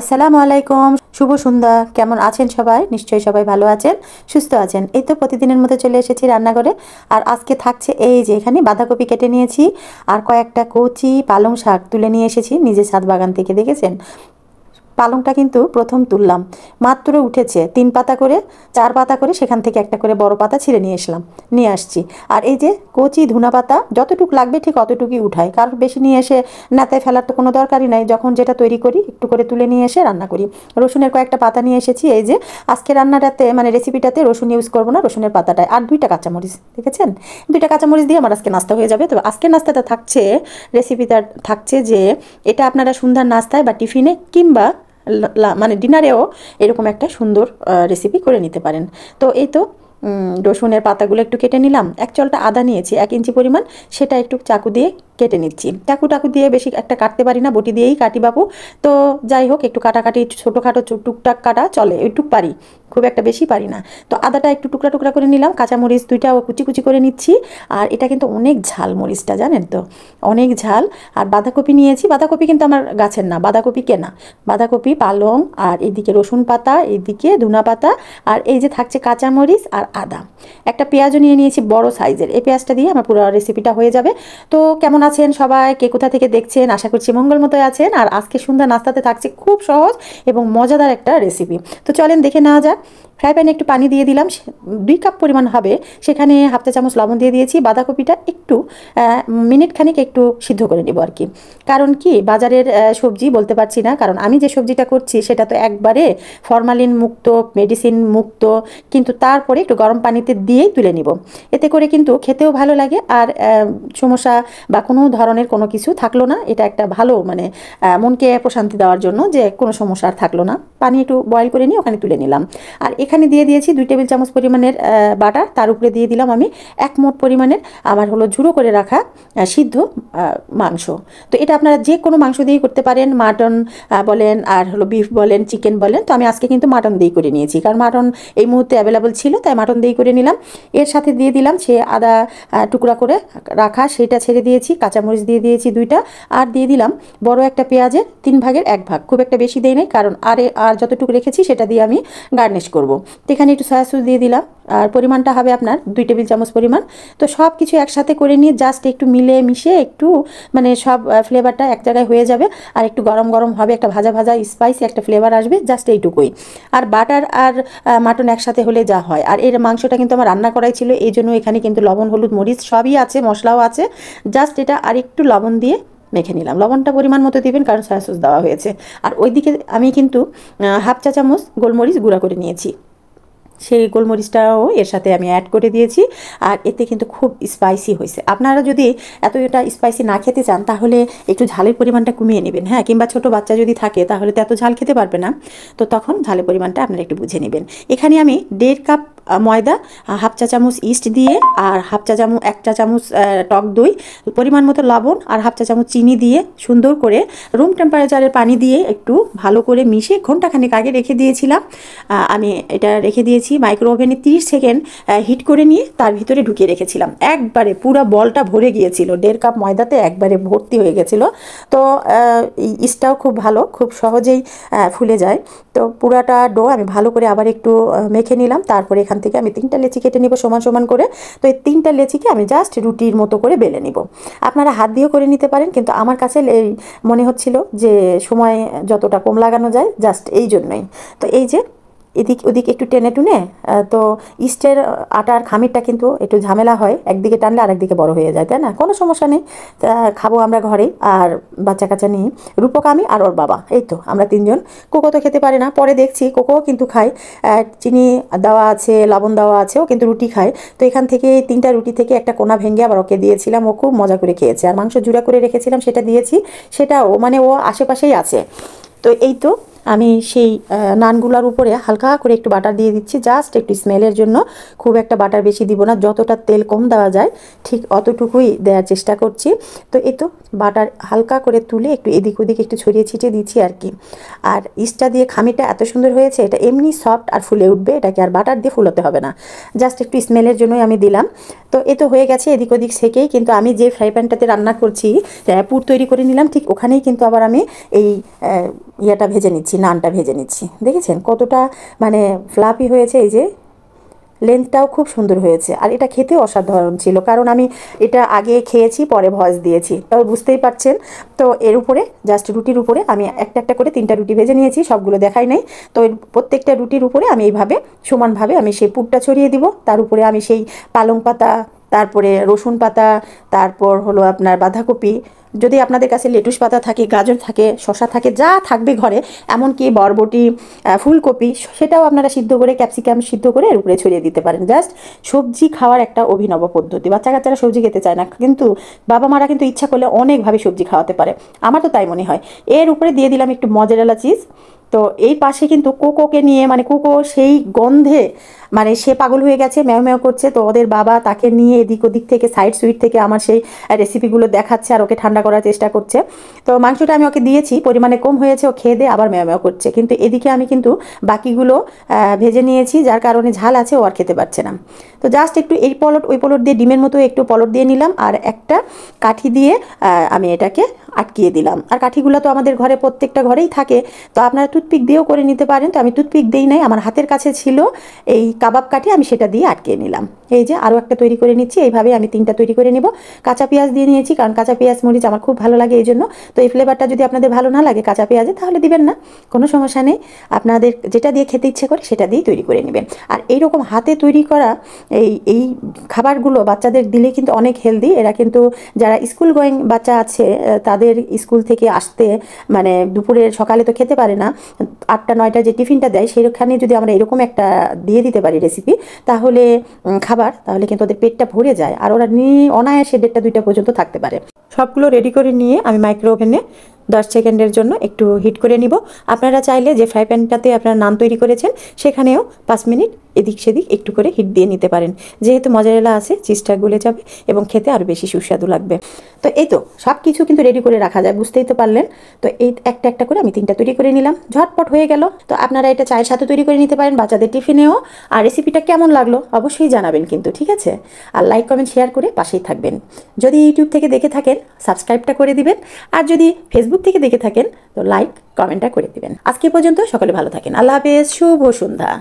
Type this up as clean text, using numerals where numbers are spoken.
আসসালামু আলাইকুম, শুভ সন্ধ্যা। কেমন আছেন সবাই? নিশ্চয়ই সবাই ভালো আছেন, সুস্থ আছেন। এই তো প্রতিদিনের মতো চলে এসেছি রান্নাঘরে। আর আজকে থাকছে এই যে এখানে বাঁধাকপি কেটে নিয়েছি আর কয়েকটা কচি পালং শাক তুলে নিয়ে এসেছি নিজের ছাদ বাগান থেকে। দেখেছেন, পালংটা কিন্তু প্রথম তুললাম, মাত্র উঠেছে 3 পাতা করে, 4 পাতা করে, সেখান থেকে একটা করে বড় পাতা ছিঁড়ে নিয়ে আসছি। আর এই যে কচি ধুনা পাতা যতটুকু লাগবে ঠিক অতটুকুই উঠাই, কারণ বেশি নিয়ে এসে নাতে ফেলার তো কোনো দরকারই নাই। যখন যেটা তৈরি করি একটু করে তুলে নিয়ে এসে রান্না করি। রসুনের কয়েকটা পাতা নিয়ে এসেছি। এই যে আজকে রান্নাটাতে মানে রেসিপিটাতে রসুন ইউজ করবো না, রসুনের পাতাটায়। আর 2টা কাঁচামরিচ, দেখেছেন, 2টা কাঁচামরিচ দিয়ে আমার আজকে নাস্তা হয়ে যাবে। তবে আজকের নাস্তাটা থাকছে, রেসিপিটা থাকছে যে এটা আপনারা সন্ধ্যার নাস্তায় বা টিফিনে কিংবা মানে ডিনারেও এরকম একটা সুন্দর রেসিপি করে নিতে পারেন। তো এই তো রসুনের পাতাগুলো একটু কেটে নিলাম। এক চলটা আদা নিয়েছি 1 ইঞ্চি পরিমাণ, সেটা একটু চাকু দিয়ে কেটে নিচ্ছি। চাকু দিয়ে বেশি একটা কাটতে পারি না, বটি দিয়েই কাটি বাবু। তো যাই হোক, একটু কাটাকাটি ছোটোখাটো টুকটাক কাটা চলে, ওইটুক পারি, খুব একটা বেশি পারি না। তো আদাটা একটু টুকরা টুকরা করে নিলাম, কাঁচামরিচ 2টাও কুচি কুচি করে নিচ্ছি। আর এটা কিন্তু অনেক ঝাল মরিচটা, জানেন তো, অনেক ঝাল। আর বাঁধাকপি নিয়েছি, বাঁধাকপি কিন্তু আমার গাছের না, বাঁধাকপি কেনা। বাঁধাকপি, পালং, আর এদিকে রসুন পাতা, এদিকে ধনা পাতা, আর এই যে থাকছে কাঁচামরিচ আর আদা। একটা পেঁয়াজও নিয়ে নিয়েছি বড় সাইজের, এই পেঁয়াজটা দিয়ে আমার পুরো রেসিপিটা হয়ে যাবে। তো কেমন আছেন সবাই, কে কোথা থেকে দেখছেন? আশা করছি মঙ্গল মতোই আছেন। আর আজকে সন্ধ্যা নাস্তাতে থাকছে খুব সহজ এবং মজাদার একটা রেসিপি। তো চলেন দেখে নেওয়া যাক। ফ্রাই প্যানে একটু পানি দিয়ে দিলাম, 2 কাপ পরিমাণ হবে, সেখানে ½ চা চামচ লবণ দিয়ে দিয়েছি। বাঁধাকপিটা একটু মিনিট খানিক একটু সিদ্ধ করে নেব আর কি। কারণ কি, বাজারের সবজি বলতে পারছি না, কারণ আমি যে সবজিটা করছি সেটা তো একবারে ফরমালিন মুক্ত, মেডিসিন মুক্ত, কিন্তু তারপরে একটু গরম পানিতে দিয়েই তুলে নিব। এতে করে কিন্তু খেতেও ভালো লাগে, আর সমস্যা বা কোনো ধরনের কোনো কিছু থাকলো না। এটা একটা ভালো মানে মনকে প্রশান্তি দেওয়ার জন্য, যে কোনো সমস্যা আর থাকলো না। পানি একটু বয়েল করে নিয়ে ওখানে তুলে নিলাম। আর এখানে দিয়ে দিয়েছি 2 টেবিল চামচ পরিমাণের বাটার। তার উপরে দিয়ে দিলাম আমি 1 মোট পরিমাণের আমার হলো ঝুড়ো করে রাখা সিদ্ধ মাংস। তো এটা আপনারা যে কোনো মাংস দিয়েই করতে পারেন, মাটন বলেন, আর হলো বিফ বলেন, চিকেন বলেন। তো আমি আজকে কিন্তু মাটন দিয়েই করে নিয়েছি, কারণ মাটন এই মুহূর্তে অ্যাভেলেবল ছিল, তাই মাটন দিয়েই করে নিলাম। এর সাথে দিয়ে দিলাম সে আদা টুকরা করে রাখা, সেটা ছেড়ে দিয়েছি। কাঁচামরিচ দিয়ে দিয়েছি 2টা, আর দিয়ে দিলাম বড় একটা পেঁয়াজের 3/1 ভাগ, খুব একটা বেশি দেই নাই, কারণ আর যতটুকু রেখেছি সেটা দিয়ে আমি গার্নিশ করব। তো এখানে একটু সয়া সস দিয়ে দিলাম, আর পরিমাণটা হবে আপনার 2 টেবিল চামচ পরিমাণ। তো সব কিছু একসাথে করে নিয়ে জাস্ট একটু মিলে মিশিয়ে একটু মানে সব ফ্লেভারটা এক জায়গায় হয়ে যাবে। আর একটু গরম গরম হবে, একটা ভাজা ভাজা স্পাইসি একটা ফ্লেভার আসবে, জাস্ট এইটুকুই। আর বাটার আর মাটন একসাথে হলে যা হয়। আর এর মাংসটা কিন্তু আমার রান্না করাই ছিল, এই জন্য এখানে কিন্তু লবণ, হলুদ, মরিচ সবই আছে, মশলাও আছে। জাস্ট এটা আর একটু লবণ দিয়ে মেখে নিলাম। লবণটা পরিমাণ মতো দিবেন, কারণ সয়া সস দেওয়া হয়েছে। আর ওইদিকে আমি কিন্তু ½ চা চামচ গোলমরিচ গুঁড়া করে নিয়েছি, সেই গোলমরিচটাও এর সাথে আমি অ্যাড করে দিয়েছি। আর এতে কিন্তু খুব স্পাইসি হয়েছে। আপনারা যদি এটা স্পাইসি না খেতে চান, তাহলে একটু ঝালের পরিমাণটা কমিয়ে নেবেন, হ্যাঁ। কিংবা ছোটো বাচ্চা যদি থাকে, তাহলে তো এত ঝাল খেতে পারবে না, তো তখন ঝালের পরিমাণটা আপনারা একটু বুঝে নেবেন। এখানে আমি 1.5 কাপ ময়দা, ½ চা চামচ ইস্ট দিয়ে, আর 1 চা চামচ টক দই, পরিমাণ মতো লবণ, আর ½ চা চামচ চিনি দিয়ে সুন্দর করে রুম টেম্পারেচারের পানি দিয়ে একটু ভালো করে মিশিয়ে ঘন্টাখানেক আগে রেখে দিয়েছিলাম। আমি এটা রেখে দিয়েছি মাইক্রো ওভেনে 30 সেকেন্ড হিট করে নিয়ে তার ভিতরে ঢুকিয়ে রেখেছিলাম। একবারে পুরো বলটা ভরে গিয়েছিল, 1.5 কাপ ময়দাতে একবারে ভর্তি হয়ে গেছিলো। তো ইস্টটাও খুব ভালো, খুব সহজেই ফুলে যায়। তো পুরাটা ডো আমি ভালো করে আবার একটু মেখে নিলাম। তারপরে এখান থেকে আমি 3টা লেচি কেটে নিব সমান সমান করে। তো এই 3টা লেচিকে আমি জাস্ট রুটির মতো করে বেলে নিব। আপনারা হাত দিয়েও করে নিতে পারেন, কিন্তু আমার কাছে এই মনে হচ্ছিল যে সময় যতটা কম লাগানো যায়, জাস্ট এই জন্যই। তো এই যে এদিক ওদিক একটু টেনে টুনে, তো ইস্টের আটার খামিরটা কিন্তু একটু ঝামেলা হয়, একদিকে টানলে আরেকদিকে বড় হয়ে যায়, তাই না? কোনো সমস্যা নেই, খাবো আমরা ঘরেই, আর বাচ্চা কাচ্চা নিই। রূপক, আমি আর ওর বাবা, এই তো আমরা 3জন। কোকো তো খেতে পারে না, পরে দেখছি কোকোও কিন্তু খায়, চিনি দেওয়া আছে, লবণ দেওয়া আছে, ও কিন্তু রুটি খায়। তো এখান থেকে 3টা রুটি থেকে একটা কোনা ভেঙে আবার ওকে দিয়েছিলাম, ও খুব মজা করে খেয়েছে। আর মাংস জুড়া করে রেখেছিলাম, সেটা দিয়েছি, সেটাও মানে ও আশেপাশেই আছে। তো এই তো আমি সেই নানগুলার উপরে হালকা করে একটু বাটার দিয়ে দিচ্ছি, জাস্ট একটু স্মেলের জন্য। খুব একটা বাটার বেশি দিব না, যতটা তেল কম দেওয়া যায় ঠিক অতটুকুই দেওয়ার চেষ্টা করছি। তো এই তো বাটার হালকা করে তুলে একটু এদিক ওদিক একটু ছড়িয়ে ছিটিয়ে দিচ্ছি আর কি। আর ইস্টটা দিয়ে খামিটা এত সুন্দর হয়েছে, এটা এমনি সফট আর ফুলে উঠবে, এটাকে আর বাটার দিয়ে ফুলাতে হবে না, জাস্ট একটু স্মেলের জন্যই আমি দিলাম। তো এ তো হয়ে গেছে এদিক ওদিক সেকেই। কিন্তু আমি যে ফ্রাই প্যানটাতে রান্না করছি, পুর তৈরি করে নিলাম, ঠিক ওখানেই কিন্তু আবার আমি এই ইয়েটা ভেজে নিচ্ছি, নিচ্ছি, নানটা ভেজে নিচ্ছি। দেখেছেন কতটা মানে ফ্লাফি হয়েছে, এই যে লেন্থটাও খুব সুন্দর হয়েছে। আর এটা খেতেও অসাধারণ ছিল, কারণ আমি এটা আগে খেয়েছি, পরে ভয়েস দিয়েছি, তবে বুঝতেই পারছেন। তো এর উপরে জাস্ট রুটির উপরে আমি একটা একটা করে 3টা রুটি ভেজে নিয়েছি, সবগুলো দেখাই নাই। তো এর প্রত্যেকটা রুটির উপরে আমি এইভাবে সমানভাবে আমি সেই পুরটা ছড়িয়ে দিব। তার উপরে আমি সেই পালং পাতা, তারপরে রসুন পাতা, তারপর হলো আপনার বাঁধাকপি, যদি আপনাদের কাছে লেটুস পাতা থাকে, গাজর থাকে, শসা থাকে, যা থাকবে ঘরে, এমনকি বরবটি, ফুলকপি, সেটাও আপনারা সিদ্ধ করে, ক্যাপসিকাম সিদ্ধ করে এর উপরে ছড়িয়ে দিতে পারেন। জাস্ট সবজি খাওয়ার একটা অভিনব পদ্ধতি। বাচ্চা কাচ্চারা সবজি খেতে চায় না, কিন্তু বাবা মারা কিন্তু ইচ্ছা করলে অনেকভাবে সবজি খাওয়াতে পারে, আমার তো তাই মনে হয়। এর উপরে দিয়ে দিলাম একটু মজারেলা চিজ। তো এই পাশে কিন্তু কোকোকে নিয়ে, মানে কোকো সেই গন্ধে মানে সে পাগল হয়ে গেছে, ম্যাও ম্যাও করছে। তো ওদের বাবা তাকে নিয়ে এদিক ওদিক থেকে, সাইড সুইট থেকে আমার সেই রেসিপিগুলো দেখাচ্ছে আর ওকে ঠান্ডা করার চেষ্টা করছে। তো মাংসটা আমি ওকে দিয়েছি, পরিমাণে কম হয়েছে, ও খেয়ে দিয়ে আবার ম্যাও ম্যাও করছে। কিন্তু এদিকে আমি কিন্তু বাকিগুলো ভেজে নিয়েছি, যার কারণে ঝাল আছে, ও আর খেতে পারছে না। তো জাস্ট একটু এই পলট ওই পলট দিয়ে, ডিমের মতো একটু পলট দিয়ে নিলাম, আর একটা কাঠি দিয়ে আমি এটাকে আটকিয়ে দিলাম। আর কাঠিগুলো তো আমাদের ঘরে প্রত্যেকটা ঘরেই থাকে, তো আপনারা টুথপিক দিয়েও করে নিতে পারেন। তো আমি টুথপিক দিই নাই, আমার হাতের কাছে ছিল এই কাবাব কাঠি, আমি সেটা দিয়ে আটকিয়ে নিলাম। এই যে আরও একটা তৈরি করে নিচ্ছি, এইভাবে আমি 3টা তৈরি করে নিব। কাঁচা পেঁয়াজ দিয়ে নিয়েছি, কারণ কাঁচা পেঁয়াজ মরিচ আমার খুব ভালো লাগে এই জন্য। তো এই ফ্লেভারটা যদি আপনাদের ভালো না লাগে কাঁচা পেঁয়াজে, তাহলে দিবেন না, কোনো সমস্যা নেই। আপনাদের যেটা দিয়ে খেতে ইচ্ছে করে সেটা দিয়েই তৈরি করে নেবেন। আর এইরকম হাতে তৈরি করা এই খাবারগুলো বাচ্চাদের দিলে কিন্তু অনেক হেলদি। এরা কিন্তু যারা স্কুল গোয়িং বাচ্চা আছে, তাদের স্কুল থেকে আসতে মানে দুপুরের, সকালে তো খেতে পারে না, 8টা 9টা যে টিফিনটা দেয়, সেখানে যদি আমরা এরকম একটা দিয়ে দিতে পারি রেসিপি, তাহলে খাবার, তাহলে কিন্তু ওদের পেটটা ভরে যায়, আর ওরা অনায়াসে 1টা 2টা পর্যন্ত থাকতে পারে। সবগুলো রেডি করে নিয়ে আমি মাইক্রো ওভেনে 10 সেকেন্ডের জন্য একটু হিট করে নিব। আপনারা চাইলে যে ফ্রাই প্যানটাতে আপনারা নান তৈরি করেছেন, সেখানেও 5 মিনিট এদিক সেদিক একটু করে হিট দিয়ে নিতে পারেন। যেহেতু মজারেলা আছে, চিজটা গলে যাবে এবং খেতে আরও বেশি সুস্বাদু লাগবে। তো এই তো সব কিছু কিন্তু রেডি করে রাখা যায়, বুঝতেই তো পারলেন। তো এই একটা একটা করে আমি 3টা তৈরি করে নিলাম, ঝটপট হয়ে গেল। তো আপনারা এটা চায়ের সাথে তৈরি করে নিতে পারেন, বাচ্চাদের টিফিনেও। আর রেসিপিটা কেমন লাগলো অবশ্যই জানাবেন কিন্তু, ঠিক আছে? আর লাইক কমেন্ট শেয়ার করে পাশেই থাকবেন। যদি ইউটিউব থেকে দেখে থাকেন, সাবস্ক্রাইবটা করে দিবেন। আর যদি ফেসবুক থেকে দেখে থাকেন, তো লাইক কমেন্টটা করে দিবেন। আজকে পর্যন্ত সকলে ভালো থাকেন, আল্লাহ হাফেজ, শুভ সন্ধ্যা।